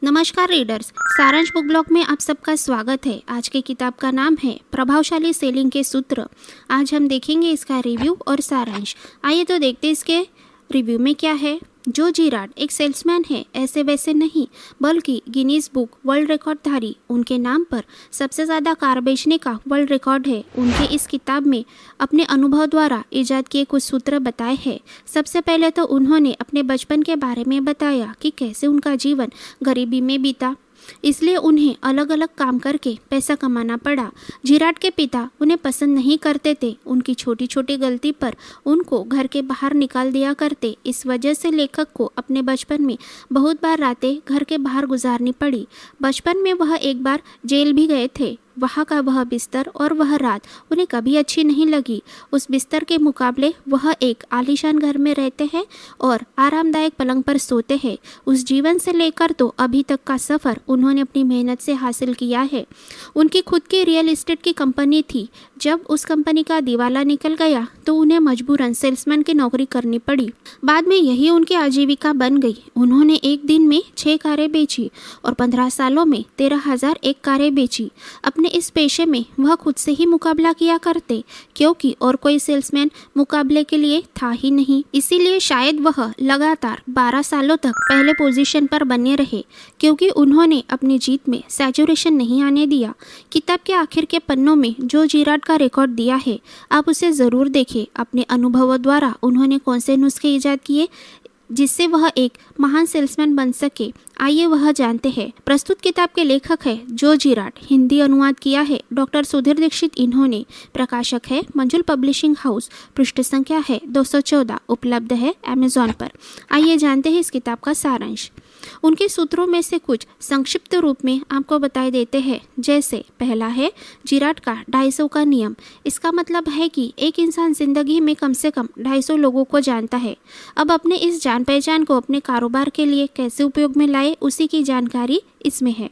नमस्कार रीडर्स, सारांश book blog में आप सबका स्वागत है। आज की किताब का नाम है प्रभावशाली सेलिंग के सूत्र। आज हम देखेंगे इसका रिव्यू और सारांश। आइए तो देखते इसके रिव्यू में क्या है। जो जिराड एक सेल्समैन है, ऐसे वैसे नहीं बल्कि गिनीज बुक वर्ल्ड रिकॉर्डधारी। उनके नाम पर सबसे ज़्यादा कार बेचने का वर्ल्ड रिकॉर्ड है। उनके इस किताब में अपने अनुभव द्वारा इजाद किए कुछ सूत्र बताए हैं। सबसे पहले तो उन्होंने अपने बचपन के बारे में बताया कि कैसे उनका जीवन गरीबी में बीता, इसलिए उन्हें अलग अलग काम करके पैसा कमाना पड़ा। जिराड के पिता उन्हें पसंद नहीं करते थे। उनकी छोटी छोटी गलती पर उनको घर के बाहर निकाल दिया करते। इस वजह से लेखक को अपने बचपन में बहुत बार रातें घर के बाहर गुजारनी पड़ी। बचपन में वह एक बार जेल भी गए थे। वहाँ का वह बिस्तर और वह रात उन्हें कभी अच्छी नहीं लगी। उस बिस्तर के मुकाबले वह एक आलीशान घर में रहते हैं और आरामदायक पलंग पर सोते हैं। उस जीवन से लेकर तो अभी तक का सफ़र उन्होंने अपनी मेहनत से हासिल किया है। उनकी खुद की रियल एस्टेट की कंपनी थी। जब उस कंपनी का दिवाला निकल गया तो उन्हें मजबूरन सेल्समैन की नौकरी करनी पड़ी। बाद में यही उनकी आजीविका बन गई। उन्होंने एक दिन में 6 कारें बेची और 15 सालों में 13,001 कारें बेची। अपने इस पेशे में वह खुद से ही मुकाबला किया करते, क्योंकि और कोई सेल्समैन मुकाबले के लिए था ही नहीं। इसीलिए शायद वह लगातार 12 सालों तक पहले पोजीशन पर बने रहे, क्योंकि उन्होंने अपनी जीत में सैचुरेशन नहीं आने दिया। किताब के आखिर के पन्नों में जो जिराड का रिकॉर्ड दिया है, आप उसे ज़रूर देखें। अपने अनुभवों द्वारा उन्होंने कौन से नुस्खे ईजाद किए जिससे वह एक महान सेल्समैन बन सके, आइए वह जानते हैं। प्रस्तुत किताब के लेखक है जो जिराड। हिंदी अनुवाद किया है डॉक्टर सुधीर दीक्षित इन्होंने। प्रकाशक है मंजुल पब्लिशिंग हाउस। पृष्ठ संख्या है 214। उपलब्ध है अमेजॉन पर। आइए जानते हैं इस किताब का सारांश। उनके सूत्रों में से कुछ संक्षिप्त रूप में आपको बताए देते हैं। जैसे पहला है जिराड का 250 का नियम। इसका मतलब है कि एक इंसान जिंदगी में कम से कम 250 लोगों को जानता है। अब अपने इस जान पहचान को अपने कारोबार के लिए कैसे उपयोग में लाए, उसी की जानकारी इसमें है।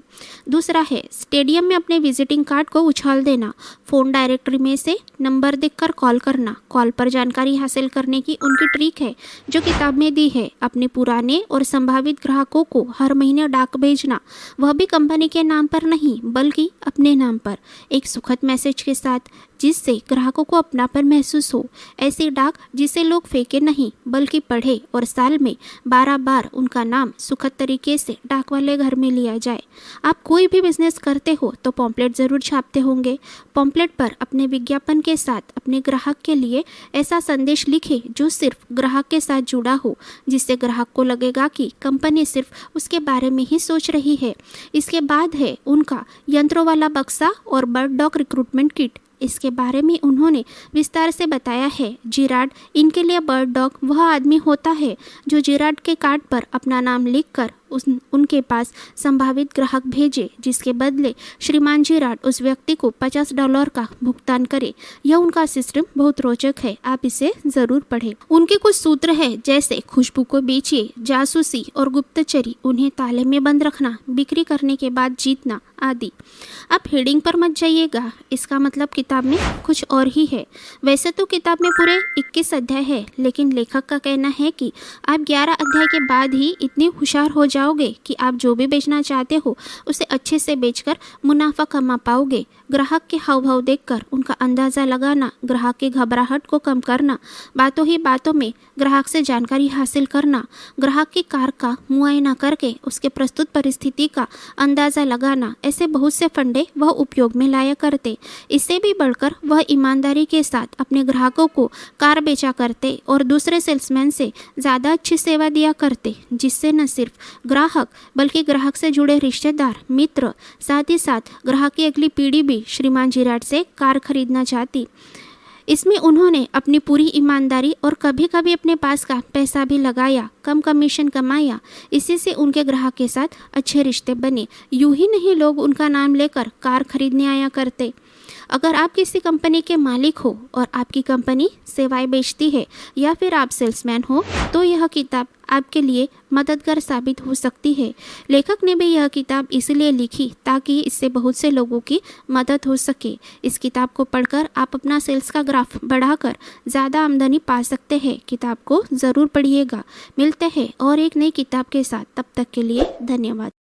दूसरा है स्टेडियम में अपने विजिटिंग कार्ड को उछाल देना। फ़ोन डायरेक्टरी में से नंबर देखकर कॉल करना। कॉल पर जानकारी हासिल करने की उनकी ट्रिक है जो किताब में दी है। अपने पुराने और संभावित ग्राहकों को हर महीने डाक भेजना, वह भी कंपनी के नाम पर नहीं बल्कि अपने नाम पर, एक सुखद मैसेज के साथ जिससे ग्राहकों को अपनापन महसूस हो। ऐसी डाक जिसे लोग फेंके नहीं बल्कि पढ़े और साल में 12 बार उनका नाम सुखद तरीके से डाक वाले घर में लिया जाए। आप कोई भी बिजनेस करते हो तो पॉम्पलेट ज़रूर छापते होंगे। पॉम्पलेट पर अपने विज्ञापन के साथ अपने ग्राहक के लिए ऐसा संदेश लिखें जो सिर्फ ग्राहक के साथ जुड़ा हो, जिससे ग्राहक को लगेगा कि कंपनी सिर्फ उसके बारे में ही सोच रही है। इसके बाद है उनका यंत्रों वाला बक्सा और बर्ड डॉग रिक्रूटमेंट किट। इसके बारे में उन्होंने विस्तार से बताया है। जिराड इनके लिए बर्ड डॉग वह आदमी होता है जो जिराड के कार्ड पर अपना नाम लिखकर उनके पास संभावित ग्राहक भेजे, जिसके बदले श्रीमान जिराड उस व्यक्ति को $50 का भुगतान करे। यह उनका सिस्टम बहुत रोचक है, आप इसे ज़रूर पढ़ें। उनके कुछ सूत्र हैं जैसे खुशबू को बेचिए, जासूसी और गुप्तचरी, उन्हें ताले में बंद रखना, बिक्री करने के बाद जीतना आदि। आप हेडिंग पर मत जाइएगा, इसका मतलब किताब में कुछ और ही है। वैसे तो किताब में पूरे 21 अध्याय है, लेकिन लेखक का कहना है कि आप 11 अध्याय के बाद ही इतने होशियार हो जाओगे कि आप जो भी बेचना चाहते हो उसे अच्छे से बेचकर मुनाफा कमा पाओगे। ग्राहक के हाव भाव देखकर उनका अंदाज़ा लगाना, ग्राहक की घबराहट को कम करना, बातों ही बातों में ग्राहक से जानकारी हासिल करना, ग्राहक की कार का मुआयना करके उसके प्रस्तुत परिस्थिति का अंदाज़ा लगाना, ऐसे बहुत से फंडे वह उपयोग में लाया करते। इससे भी बढ़कर वह ईमानदारी के साथ अपने ग्राहकों को कार बेचा करते और दूसरे सेल्समैन से ज़्यादा अच्छी सेवा दिया करते, जिससे न सिर्फ ग्राहक बल्कि ग्राहक से जुड़े रिश्तेदार, मित्र, साथ ही साथ ग्राहक की अगली पीढ़ी भी श्रीमान जिराड से कार खरीदना चाहती। इसमें उन्होंने अपनी पूरी ईमानदारी और कभी कभी अपने पास का पैसा भी लगाया, कम कमीशन कमाया। इसी से उनके ग्राहक के साथ अच्छे रिश्ते बने। यूं ही नहीं लोग उनका नाम लेकर कार खरीदने आया करते। अगर आप किसी कंपनी के मालिक हो और आपकी कंपनी सेवाएं बेचती है या फिर आप सेल्समैन हो तो यह किताब आपके लिए मददगार साबित हो सकती है। लेखक ने भी यह किताब इसलिए लिखी ताकि इससे बहुत से लोगों की मदद हो सके। इस किताब को पढ़कर आप अपना सेल्स का ग्राफ बढ़ाकर ज़्यादा आमदनी पा सकते हैं। किताब को ज़रूर पढ़िएगा। मिलते हैं और एक नई किताब के साथ, तब तक के लिए धन्यवाद।